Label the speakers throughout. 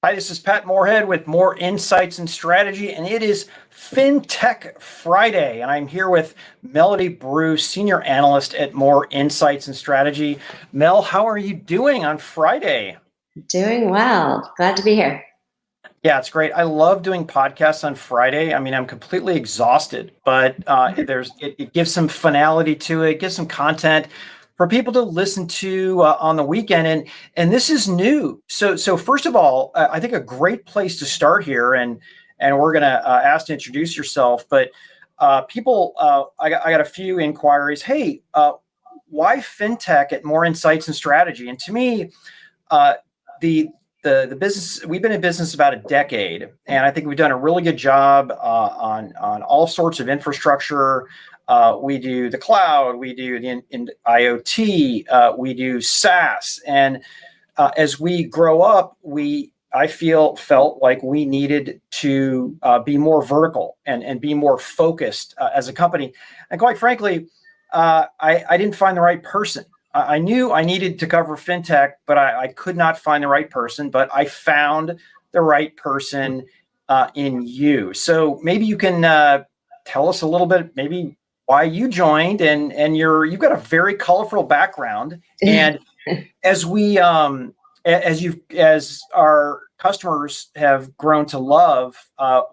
Speaker 1: Hi, this is Pat Moorhead with More Insights and Strategy, and it is FinTech Friday. And I'm here with Melody Bruce, Senior Analyst at More Insights and Strategy. Mel, how are you doing on Friday?
Speaker 2: Doing well. Glad to be here.
Speaker 1: Yeah, it's great. I love doing podcasts on Friday. I mean, I'm completely exhausted, but it gives some finality to it, gives some content for people to listen to on the weekend, and this is new. So first of all, I think a great place to start here, and we're gonna ask to introduce yourself, but people, I got a few inquiries. Hey, why FinTech at More Insights and Strategy? And to me, the business, we've been in business about a decade, and I think we've done a really good job on all sorts of infrastructure. We do the cloud, we do the IoT, we do SaaS, and as we grow up, I felt like we needed to be more vertical and be more focused as a company. And quite frankly, I didn't find the right person. I knew I needed to cover FinTech, but I could not find the right person, but I found the right person in you. So maybe you can tell us a little bit, maybe why you joined, and you've got a very colorful background. And as our customers have grown to love,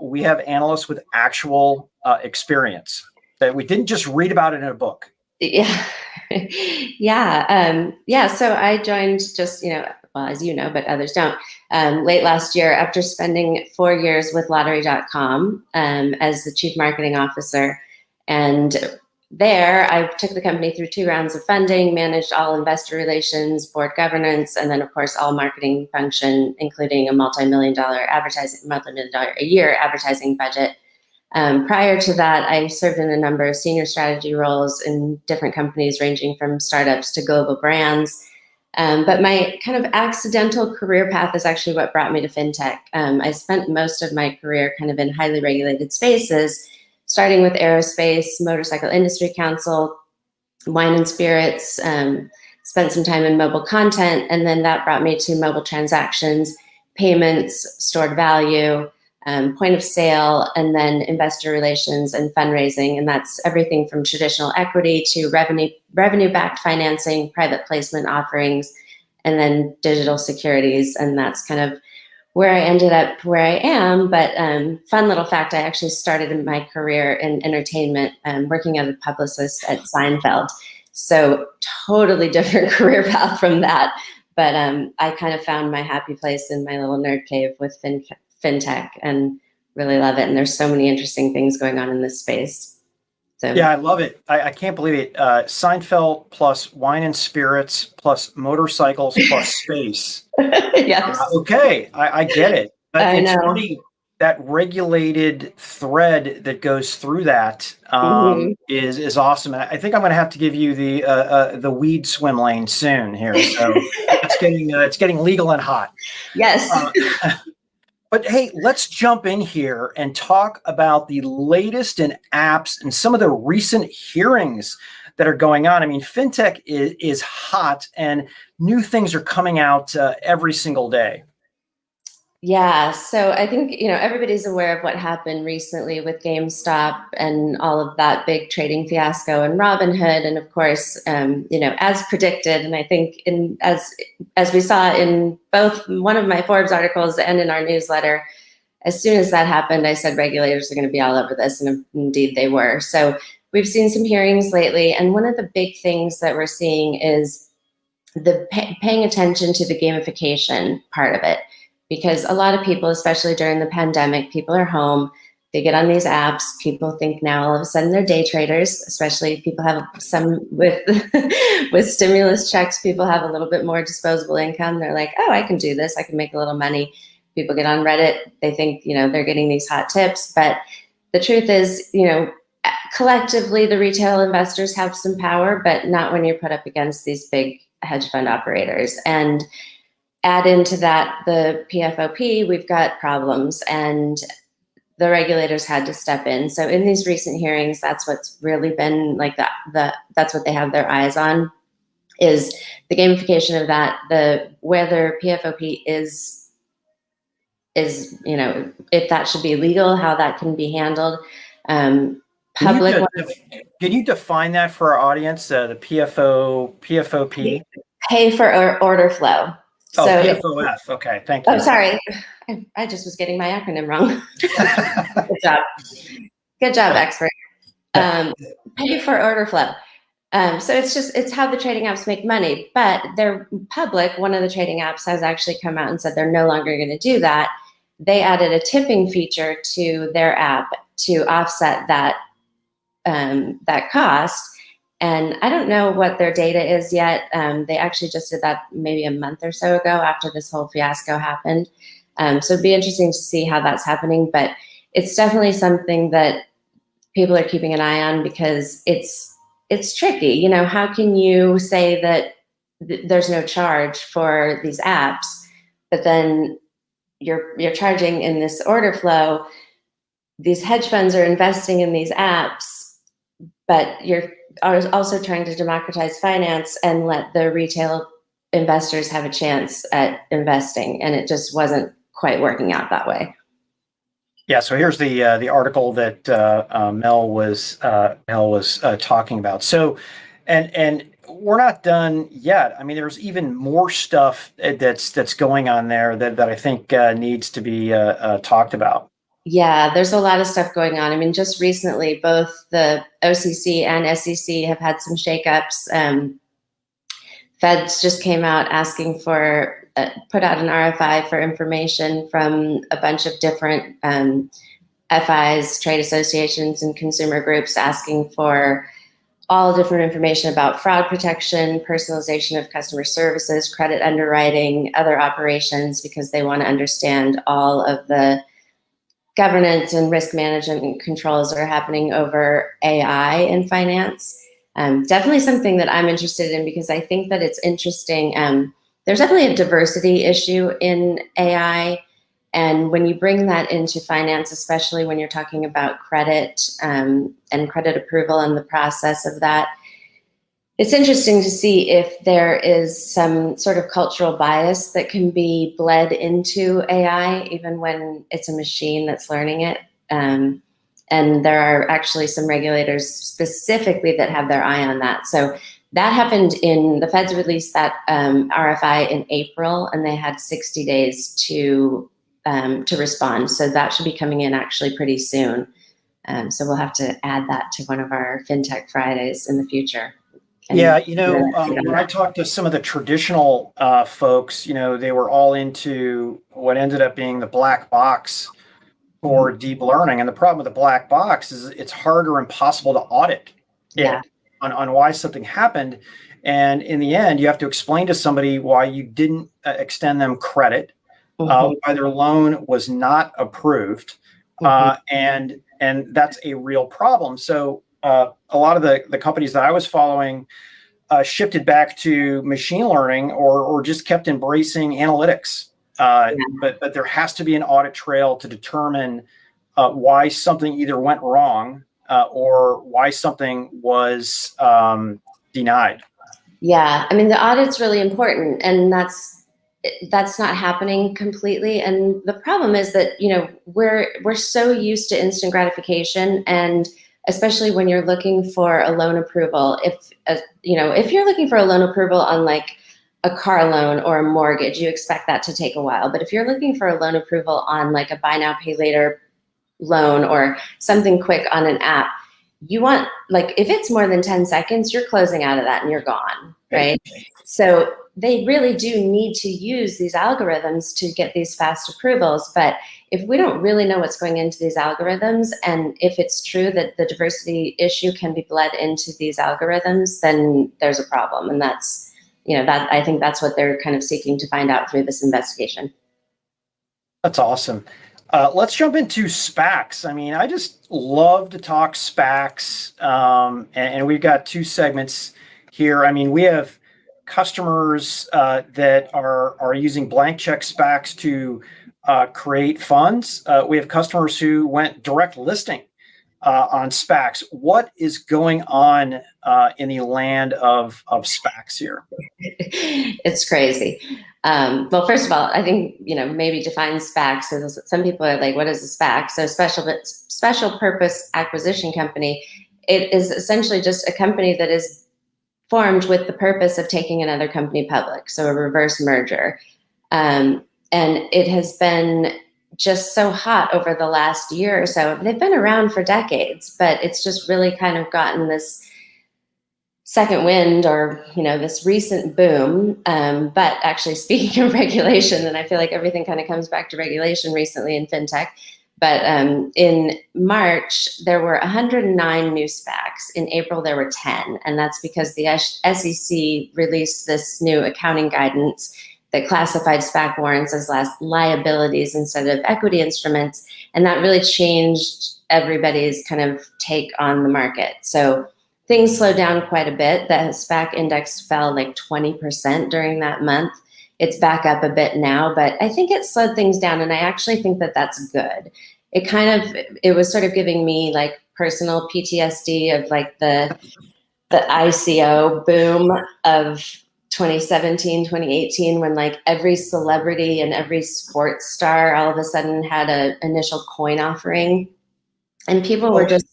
Speaker 1: we have analysts with actual experience that we didn't just read about it in a book.
Speaker 2: Yeah. Yeah. So I joined just, well, as you know, but others don't, late last year after spending 4 years with lottery.com as the chief marketing officer. And there I took the company through 2 rounds of funding, managed all investor relations, board governance, and then of course all marketing function, including a multi-million dollar a year advertising budget. Prior to that, I served in a number of senior strategy roles in different companies ranging from startups to global brands. But my kind of accidental career path is actually what brought me to FinTech. I spent most of my career kind of in highly regulated spaces, starting with aerospace, motorcycle industry council, wine and spirits, spent some time in mobile content, and then that brought me to mobile transactions, payments, stored value, point of sale, and then investor relations and fundraising. And that's everything from traditional equity to revenue-backed financing, private placement offerings, and then digital securities. And that's kind of where I ended up where I am. But fun little fact, I actually started my career in entertainment, working as a publicist at Seinfeld. So totally different career path from that. But I kind of found my happy place in my little nerd cave with FinTech and really love it. And there's so many interesting things going on in this space. So
Speaker 1: yeah, I love it. I can't believe it. Seinfeld plus wine and spirits plus motorcycles plus space.
Speaker 2: Yes.
Speaker 1: Okay, I get it. But
Speaker 2: I
Speaker 1: it's
Speaker 2: know.
Speaker 1: funny, that regulated thread that goes through that is awesome. And I think I'm going to have to give you the weed swim lane soon here. So it's getting legal and hot.
Speaker 2: Yes.
Speaker 1: But hey, let's jump in here and talk about the latest in apps and some of the recent hearings that are going on. I mean, FinTech is hot, and new things are coming out every single day.
Speaker 2: Yeah, so I think, everybody's aware of what happened recently with GameStop and all of that big trading fiasco and Robinhood. And of course, as predicted, and I think as we saw in both one of my Forbes articles and in our newsletter, as soon as that happened, I said regulators are going to be all over this, and indeed they were. So we've seen some hearings lately, and one of the big things that we're seeing is the paying attention to the gamification part of it. Because a lot of people, especially during the pandemic, people are home, they get on these apps, people think now all of a sudden they're day traders, especially people have some with stimulus checks, people have a little bit more disposable income. They're like, oh, I can do this, I can make a little money. People get on Reddit, they think, they're getting these hot tips. But the truth is, collectively the retail investors have some power, but not when you're put up against these big hedge fund operators. And add into that the PFOP, we've got problems, and the regulators had to step in. So in these recent hearings, that's what's really been like that's what they have their eyes on, is the gamification of that, whether PFOP is is, if that should be legal, how that can be handled.
Speaker 1: Can you define that for our audience? The PFOP?
Speaker 2: Pay for order flow.
Speaker 1: Oh, so PFOF. Okay, thank you.
Speaker 2: Oh, sorry. I just was getting my acronym wrong. Good job. Good job, expert. Pay for order flow. So it's how the trading apps make money, but they're public. One of the trading apps has actually come out and said they're no longer going to do that. They added a tipping feature to their app to offset that cost. And I don't know what their data is yet. They actually just did that maybe a month or so ago after this whole fiasco happened. So it'd be interesting to see how that's happening, but it's definitely something that people are keeping an eye on because it's tricky. How can you say that there's no charge for these apps, but then you're charging in this order flow? These hedge funds are investing in these apps, but you're also trying to democratize finance and let the retail investors have a chance at investing, and it just wasn't quite working out that way.
Speaker 1: Yeah, so here's the article that Mel was talking about. So, and we're not done yet. I mean, there's even more stuff that's going on there that I think needs to be talked about.
Speaker 2: Yeah, there's a lot of stuff going on. I mean, just recently, both the OCC and SEC have had some shakeups. Feds just came out asking for, put out an RFI for information from a bunch of different FIs, trade associations, and consumer groups asking for all different information about fraud protection, personalization of customer services, credit underwriting, other operations, because they want to understand all of the governance and risk management controls that are happening over AI in finance. Definitely something that I'm interested in because I think that it's interesting. There's definitely a diversity issue in AI. And when you bring that into finance, especially when you're talking about credit and credit approval and the process of that, it's interesting to see if there is some sort of cultural bias that can be bled into AI, even when it's a machine that's learning it. And there are actually some regulators specifically that have their eye on that. So that happened the Feds released that RFI in April, and they had 60 days to respond. So that should be coming in actually pretty soon. So we'll have to add that to one of our FinTech Fridays in the future.
Speaker 1: Yeah, when I talked to some of the traditional folks, they were all into what ended up being the black box for deep learning. And the problem with the black box is it's hard or impossible to audit it on why something happened. And in the end, you have to explain to somebody why you didn't extend them credit, why their loan was not approved. And that's a real problem. So a lot of the companies that I was following shifted back to machine learning or just kept embracing analytics. But there has to be an audit trail to determine why something either went wrong or why something was denied.
Speaker 2: Yeah, I mean, the audit's really important, and that's not happening completely. And the problem is that, we're so used to instant gratification, and especially when you're looking for a loan approval, if you're looking for a loan approval on like a car loan or a mortgage, you expect that to take a while. But if you're looking for a loan approval on like a buy now, pay later loan or something quick on an app, you want, like, if it's more than 10 seconds, you're closing out of that and you're gone, right? So they really do need to use these algorithms to get these fast approvals. But if we don't really know what's going into these algorithms, and if it's true that the diversity issue can be bled into these algorithms, then there's a problem. And that's, I think that's what they're kind of seeking to find out through this investigation.
Speaker 1: That's awesome. Let's jump into SPACs. I mean, I just love to talk SPACs, and we've got two segments here. I mean, we have customers that are using blank check SPACs to create funds. We have customers who went direct listing on SPACs. What is going on in the land of SPACs here?
Speaker 2: It's crazy. Well, first of all, I think, maybe define SPACs. So some people are like, what is a SPAC? So special purpose acquisition company. It is essentially just a company that is formed with the purpose of taking another company public. So a reverse merger. And it has been just so hot over the last year or so. They've been around for decades, but it's just really kind of gotten this second wind, or this recent boom. But actually, speaking of regulation, and I feel like everything kind of comes back to regulation recently in fintech. But in March, there were 109 new SPACs. In April, there were 10. And that's because the SEC released this new accounting guidance that classified SPAC warrants as liabilities instead of equity instruments. And that really changed everybody's kind of take on the market. So things slowed down quite a bit. The SPAC index fell like 20% during that month. It's back up a bit now, but I think it slowed things down. And I actually think that that's good. It was sort of giving me like personal PTSD of like the ICO boom of 2017, 2018, when like every celebrity and every sports star all of a sudden had an initial coin offering. And people were just...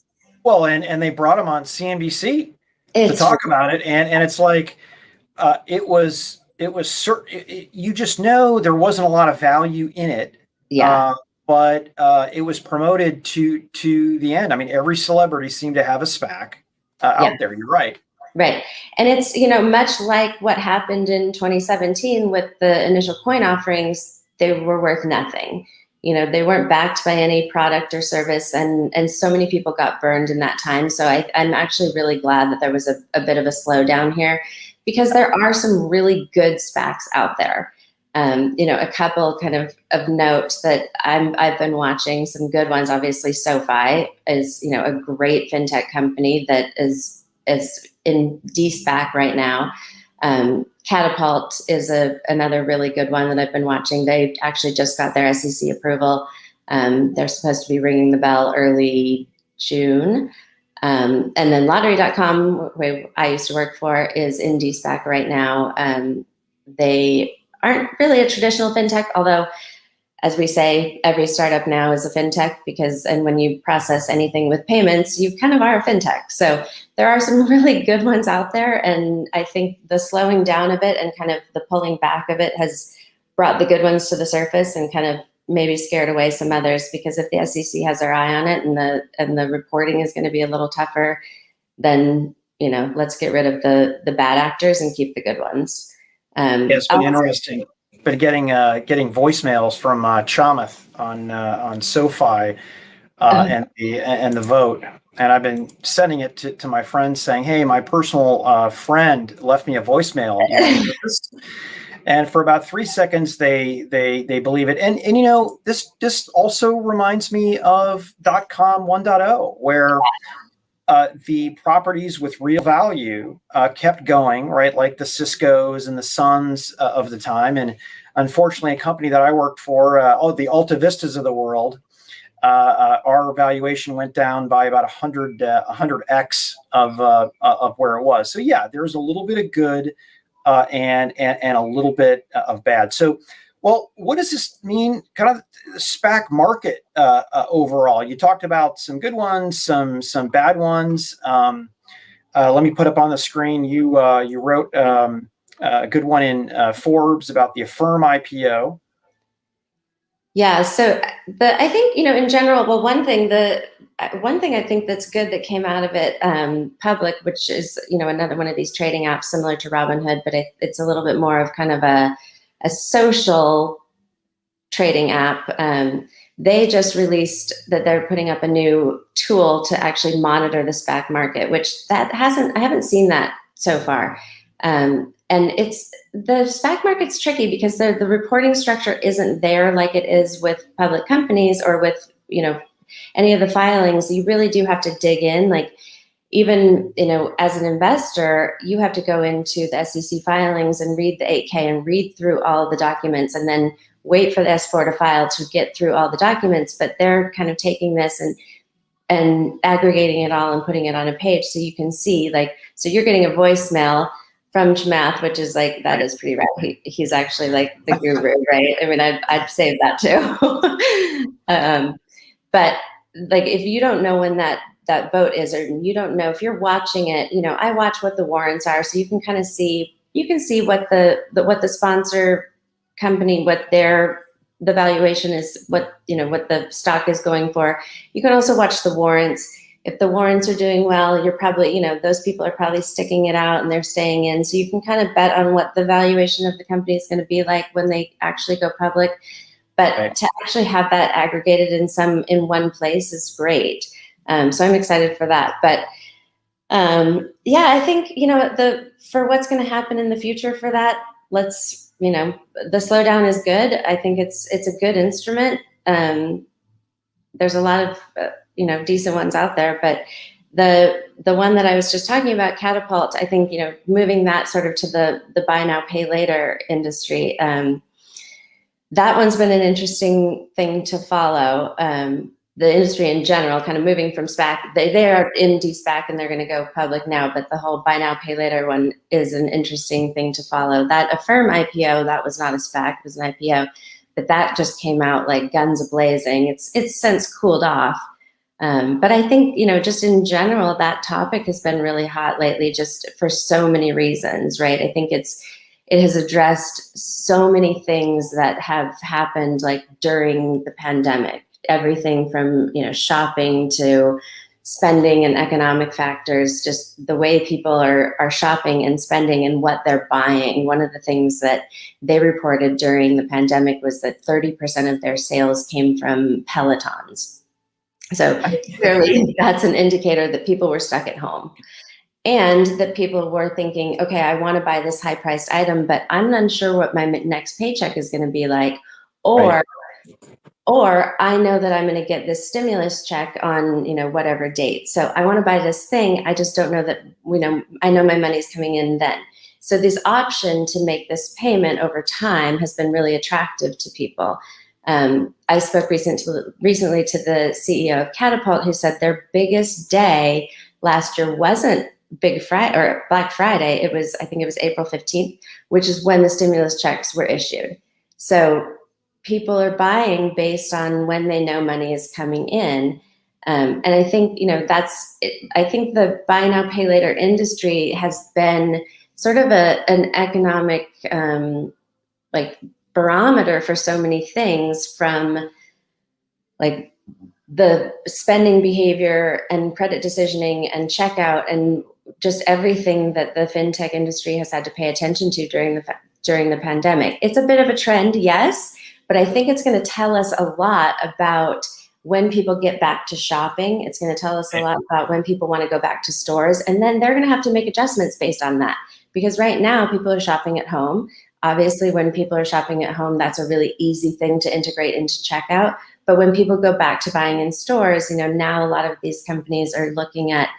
Speaker 1: Well, and they brought him on CNBC to talk about it. And it's like, you just know there wasn't a lot of value in it.
Speaker 2: Yeah.
Speaker 1: But it was promoted to the end. I mean, every celebrity seemed to have a SPAC out there. You're right.
Speaker 2: Right. And it's, much like what happened in 2017 with the initial coin offerings, they were worth nothing. They weren't backed by any product or service, and so many people got burned in that time. So I'm actually really glad that there was a bit of a slowdown here, because there are some really good SPACs out there. A couple kind of note that I've been watching some good ones. Obviously, SoFi is, a great fintech company that is in de-SPAC right now. Katapult is another really good one that I've been watching. They actually just got their SEC approval. They're supposed to be ringing the bell early June. And then lottery.com, where I used to work for, is in de-SPAC right now. They aren't really a traditional fintech, although, as we say, every startup now is a fintech, and when you process anything with payments, you kind of are a fintech. So there are some really good ones out there. And I think the slowing down a bit and kind of the pulling back of it has brought the good ones to the surface and kind of maybe scared away some others, because if the SEC has their eye on it and the reporting is going to be a little tougher, then, let's get rid of the bad actors and keep the good ones.
Speaker 1: It's been interesting. But getting voicemails from Chamath on SoFi and the vote, and I've been sending it to my friends saying, "Hey, my personal friend left me a voicemail." And for about 3 seconds, they believe it. And this also reminds me of .com 1.0, where the properties with real value kept going, right? Like the Ciscos and the Suns of the time. And unfortunately, a company that I worked for, the Alta Vistas of the world, our valuation went down by about 100x of where it was. So yeah, there's a little bit of good and a little bit of bad. So, well, what does this mean, kind of the SPAC market overall? You talked about some good ones, some bad ones. Let me put up on the screen. You wrote a good one in Forbes about the Affirm IPO.
Speaker 2: Yeah. So I think, in general, well, one thing I think that's good that came out of it public, which is, another one of these trading apps similar to Robinhood, but it's a little bit more of kind of a social trading app. They just released that they're putting up a new tool to actually monitor the SPAC market, which I haven't seen that so far. And the SPAC market's tricky because the reporting structure isn't there like it is with public companies or with, any of the filings. You really do have to dig in. Like, even, as an investor, you have to go into the SEC filings and read the 8K and read through all of the documents and then wait for the S4 to file to get through all the documents. But they're kind of taking this and and aggregating it all and putting it on a page so you can see, like, so you're getting a voicemail from Chamath, which is like, that is pretty rad. He's actually like the guru, right? I mean, I'd save that too. But like, if you don't know when that vote is, or you don't know if you're watching it, you know, I watch what the warrants are, so you can kind of see, what the sponsor company, what the valuation is, what the stock is going for. You can also watch the warrants. If the warrants are doing well, you're probably, those people are probably sticking it out and they're staying in. So you can kind of bet on what the valuation of the company is going to be like when they actually go public. But to actually have that aggregated in one place is great. So I'm excited for that. But yeah, I think, for what's going to happen in the future for that, the slowdown is good. I think it's a good instrument. There's a lot of, decent ones out there, but the one that I was just talking about, Katapult, I think, moving that sort of to the buy now, pay later industry, that one's been an interesting thing to follow. The industry in general, kind of moving from SPAC, they are in de-SPAC and they're going to go public now, but the whole buy now, pay later one is an interesting thing to follow. That Affirm IPO, that was not a SPAC, it was an IPO, but that just came out like guns a-blazing. It's since cooled off. But I think, just in general, that topic has been really hot lately, just for so many reasons, right? I think it has addressed so many things that have happened like during the pandemic, everything from, shopping to spending and economic factors, just the way people are shopping and spending and what they're buying. One of the things that they reported during the pandemic was that 30% of their sales came from Pelotons. So clearly that's an indicator that people were stuck at home and that people were thinking, okay, I want to buy this high priced item, but I'm unsure what my next paycheck is going to be like, or I know that I'm going to get this stimulus check on, whatever date. So I want to buy this thing. I just don't know that, I know my money's coming in then. So this option to make this payment over time has been really attractive to people. I spoke recently to the CEO of Katapult, who said their biggest day last year wasn't Big Friday or Black Friday. I think it was April 15th, which is when the stimulus checks were issued. So people are buying based on when they know money is coming in. And I think, I think the buy now, pay later industry has been sort of an economic, barometer for so many things, from like the spending behavior and credit decisioning and checkout and just everything that the fintech industry has had to pay attention to during the pandemic. It's a bit of a trend, yes, but I think it's going to tell us a lot about when people get back to shopping. It's going to tell us a lot about when people want to go back to stores, and then they're going to have to make adjustments based on that, because right now people are shopping at home. Obviously, when people are shopping at home, that's a really easy thing to integrate into checkout. But when people go back to buying in stores, now a lot of these companies are looking at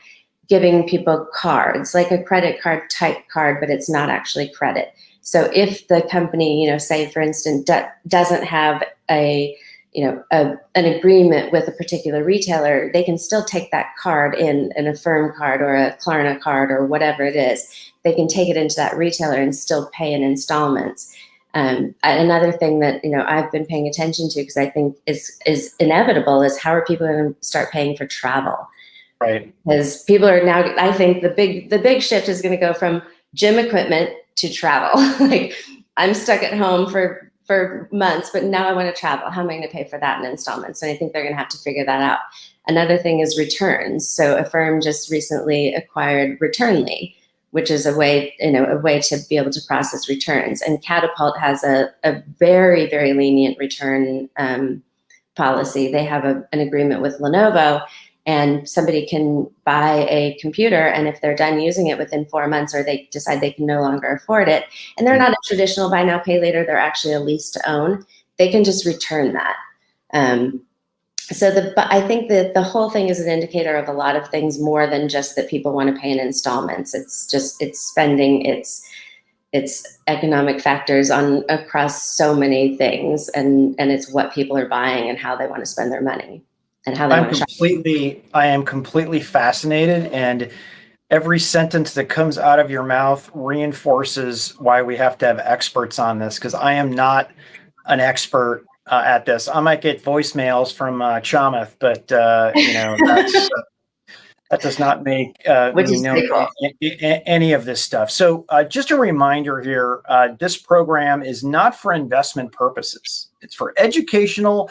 Speaker 2: giving people cards, like a credit card type card, but it's not actually credit. So if the company, say for instance, doesn't have an agreement with a particular retailer, they can still take that card in an Affirm card or a Klarna card or whatever it is. They can take it into that retailer and still pay in installments. Another thing that I've been paying attention to, because I think is inevitable, is how are people going to start paying for travel?
Speaker 1: Right.
Speaker 2: Because people are now, I think the big shift is going to go from gym equipment to travel. Like, I'm stuck at home for months, but now I want to travel. How am I going to pay for that in installments? And I think they're going to have to figure that out. Another thing is returns. So Affirm just recently acquired Returnly, which is a way to be able to process returns. And Katapult has a very, very lenient return policy. They have an agreement with Lenovo, and somebody can buy a computer, and if they're done using it within 4 months, or they decide they can no longer afford it, and they're not a traditional buy now, pay later, they're actually a lease to own, they can just return that. I think that the whole thing is an indicator of a lot of things, more than just that people want to pay in installments. It's spending, it's economic factors across so many things, and it's what people are buying and how they want to spend their money. and how they want to
Speaker 1: I am completely fascinated, and every sentence that comes out of your mouth reinforces why we have to have experts on this, because I am not an expert at this. I might get voicemails from Chamath, but that does not make
Speaker 2: which
Speaker 1: me
Speaker 2: is
Speaker 1: know
Speaker 2: pretty cool.
Speaker 1: any of this stuff. So just a reminder here, this program is not for investment purposes. It's for educational,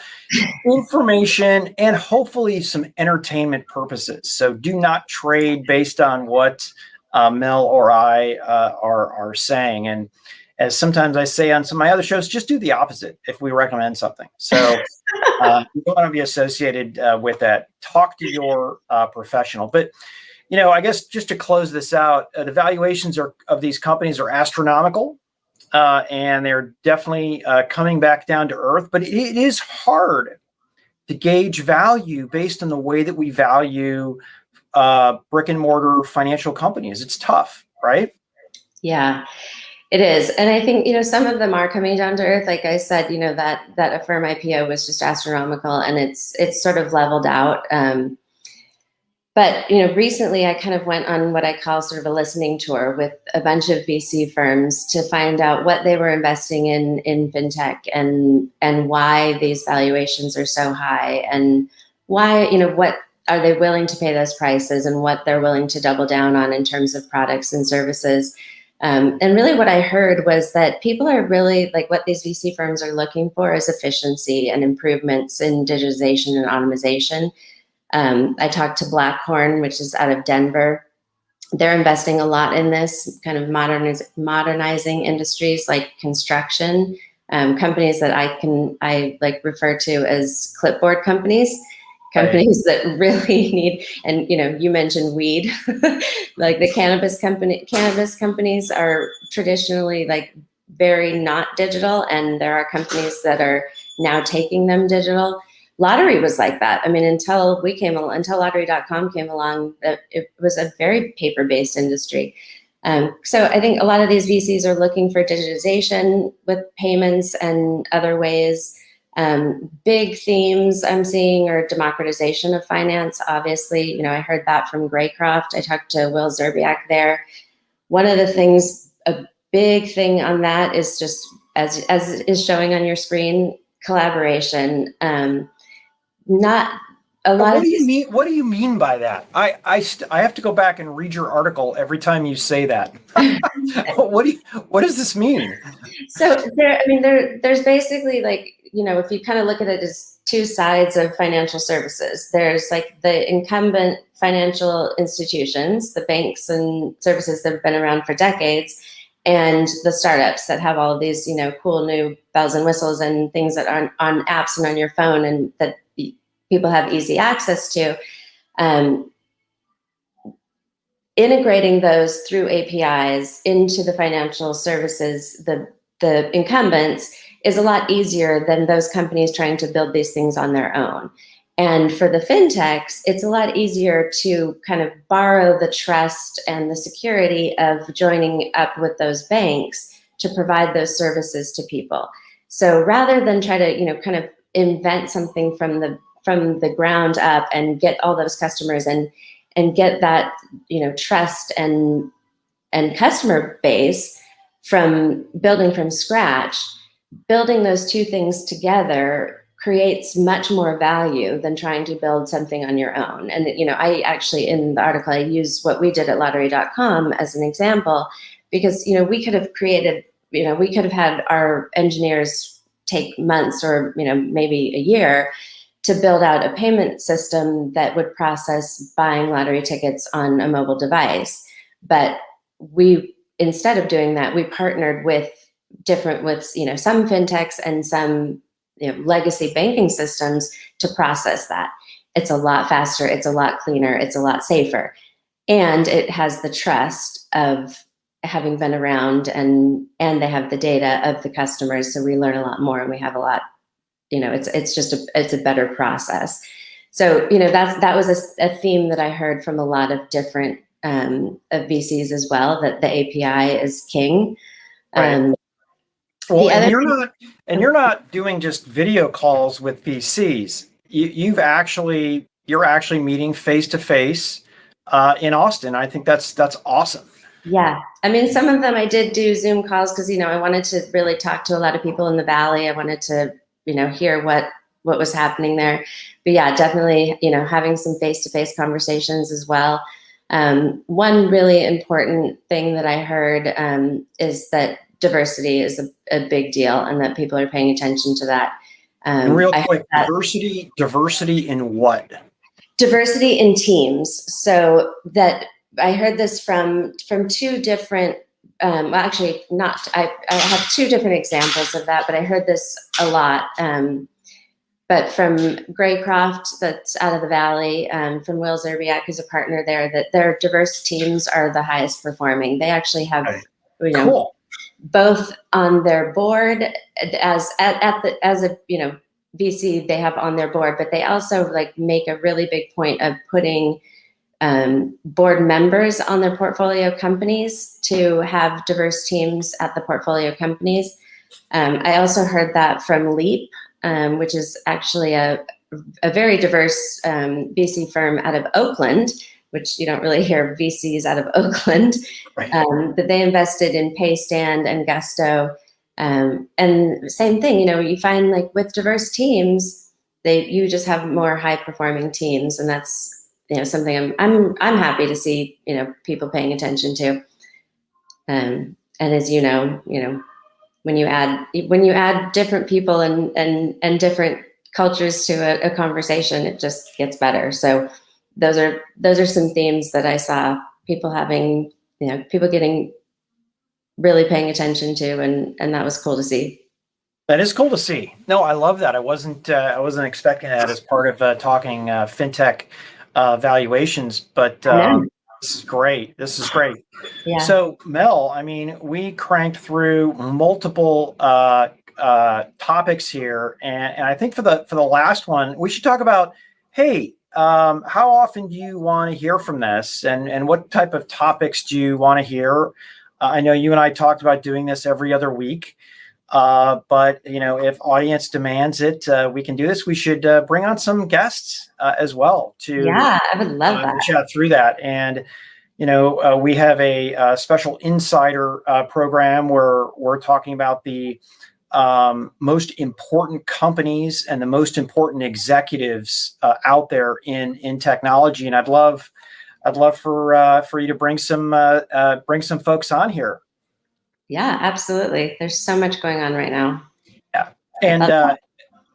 Speaker 1: information, and hopefully some entertainment purposes. So do not trade based on what Mel or I are saying. And as sometimes I say on some of my other shows, just do the opposite if we recommend something. So you don't want to be associated with that. Talk to your professional. But, I guess just to close this out, the valuations of these companies are astronomical, and they're definitely coming back down to earth. But it is hard to gauge value based on the way that we value brick and mortar financial companies. It's tough, right?
Speaker 2: Yeah. It is. And I think, some of them are coming down to earth. Like I said, that Affirm IPO was just astronomical, and it's sort of leveled out. But, recently I kind of went on what I call sort of a listening tour with a bunch of VC firms to find out what they were investing in FinTech, and why these valuations are so high, and why, what are they willing to pay those prices, and what they're willing to double down on in terms of products and services. And really what I heard was that people are really, like, what these VC firms are looking for is efficiency and improvements in digitization and automation. I talked to Blackhorn, which is out of Denver. They're investing a lot in this kind of modernizing industries like construction, companies that I like refer to as clipboard companies. Companies that really need, and you mentioned weed, like the cannabis companies are traditionally like very not digital, and there are companies that are now taking them digital. Lottery was like that. I mean, until lottery.com came along, it was a very paper-based industry. So I think a lot of these VCs are looking for digitization with payments and other ways. Big themes I'm seeing are democratization of finance. Obviously, I heard that from Graycroft. I talked to Will Zerbiak there. One of the things, a big thing on that is just, as is showing on your screen, collaboration. Not a lot.
Speaker 1: What do you mean? What do you mean by that? I have to go back and read your article every time you say that. What does this mean?
Speaker 2: So there's basically, like, if you kind of look at it as two sides of financial services, there's like the incumbent financial institutions, the banks and services that have been around for decades, and the startups that have all of these, cool new bells and whistles and things that are on apps and on your phone, and that people have easy access to. Integrating those through APIs into the financial services, the incumbents, is a lot easier than those companies trying to build these things on their own. And for the fintechs, it's a lot easier to kind of borrow the trust and the security of joining up with those banks to provide those services to people. So rather than try to, kind of invent something from the ground up and get all those customers and get that, trust and customer base from building from scratch, building those two things together creates much more value than trying to build something on your own. And, I actually, in the article, I use what we did at lottery.com as an example, because, we could have created, we could have had our engineers take months or, maybe a year to build out a payment system that would process buying lottery tickets on a mobile device. But instead of doing that, we partnered with some fintechs and some legacy banking systems to process that. It's a lot faster, it's a lot cleaner, it's a lot safer. And it has the trust of having been around, and they have the data of the customers. So we learn a lot more, and we have a lot, it's a better process. So, that was a theme that I heard from a lot of different of VCs as well, that the API is king.
Speaker 1: Right. Well, and you're not doing just video calls with VCs. you're actually meeting face to face in Austin. I think that's awesome.
Speaker 2: Yeah. I mean, some of them I did do Zoom calls because, I wanted to really talk to a lot of people in the Valley. I wanted to, hear what was happening there. But yeah, definitely, having some face-to-face conversations as well. One really important thing that I heard is that diversity is a big deal and that people are paying attention to that.
Speaker 1: And real quick, diversity in what?
Speaker 2: Diversity in teams. So that I heard this from two different, well, actually not, I have two different examples of that, but I heard this a lot. But from Graycroft, that's out of the Valley, from Will Zerbiak, who's a partner there, that their diverse teams are the highest performing. They actually have,
Speaker 1: Cool.
Speaker 2: both on their board as a VC they have on their board, but they also make a really big point of putting board members on their portfolio companies to have diverse teams at the portfolio companies. I also heard that from Leap, which is actually a very diverse VC firm out of Oakland, which you don't really hear VCs out of Oakland,
Speaker 1: right.
Speaker 2: That they invested in Paystand and Gusto. And same thing, you find with diverse teams, you just have more high performing teams, and that's something I'm happy to see people paying attention to. And as when you add different people and different cultures to a conversation, it just gets better. So those are some themes that I saw people having, people getting really paying attention to, and that was cool to see.
Speaker 1: That is cool to see. No, I love that. I wasn't expecting that as part of talking FinTech valuations, but this is great. Yeah. So Mel, I mean, we cranked through multiple topics here, and I think for the last one, we should talk about, hey, how often do you want to hear from this, and what type of topics do you want to hear? I know you and I talked about doing this every other week, but if audience demands it, we can do this. We should bring on some guests as well to
Speaker 2: I would love that.
Speaker 1: Chat through that. And we have a special insider program where we're talking about the most important companies and the most important executives out there in technology. And I'd love for you to bring some folks on here.
Speaker 2: Yeah, absolutely. There's so much going on right now.
Speaker 1: Yeah, and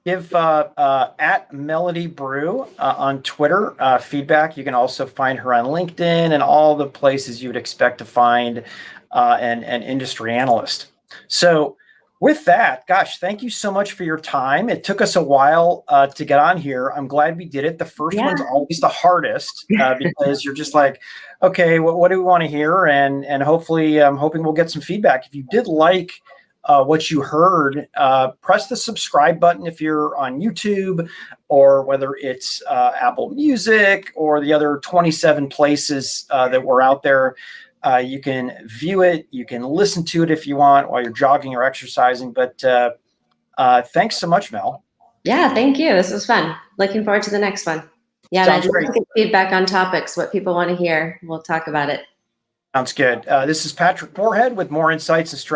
Speaker 1: give at Melody Brew on Twitter feedback. You can also find her on LinkedIn and all the places you would expect to find an industry analyst. So with that, gosh, thank you so much for your time. It took us a while to get on here. I'm glad we did it. The first one's always the hardest because you're just like, okay, what do we want to hear? And hopefully, I'm hoping we'll get some feedback. If you did like what you heard, press the subscribe button if you're on YouTube, or whether it's Apple Music or the other 27 places that we're out there. You can view it, you can listen to it if you want while you're jogging or exercising. But thanks so much, Mel.
Speaker 2: Yeah, thank you. This was fun. Looking forward to the next one. Yeah, and I'd love to get feedback on topics, what people want to hear. We'll talk about it.
Speaker 1: Sounds good. This is Patrick Moorhead with More Insights and Strategy.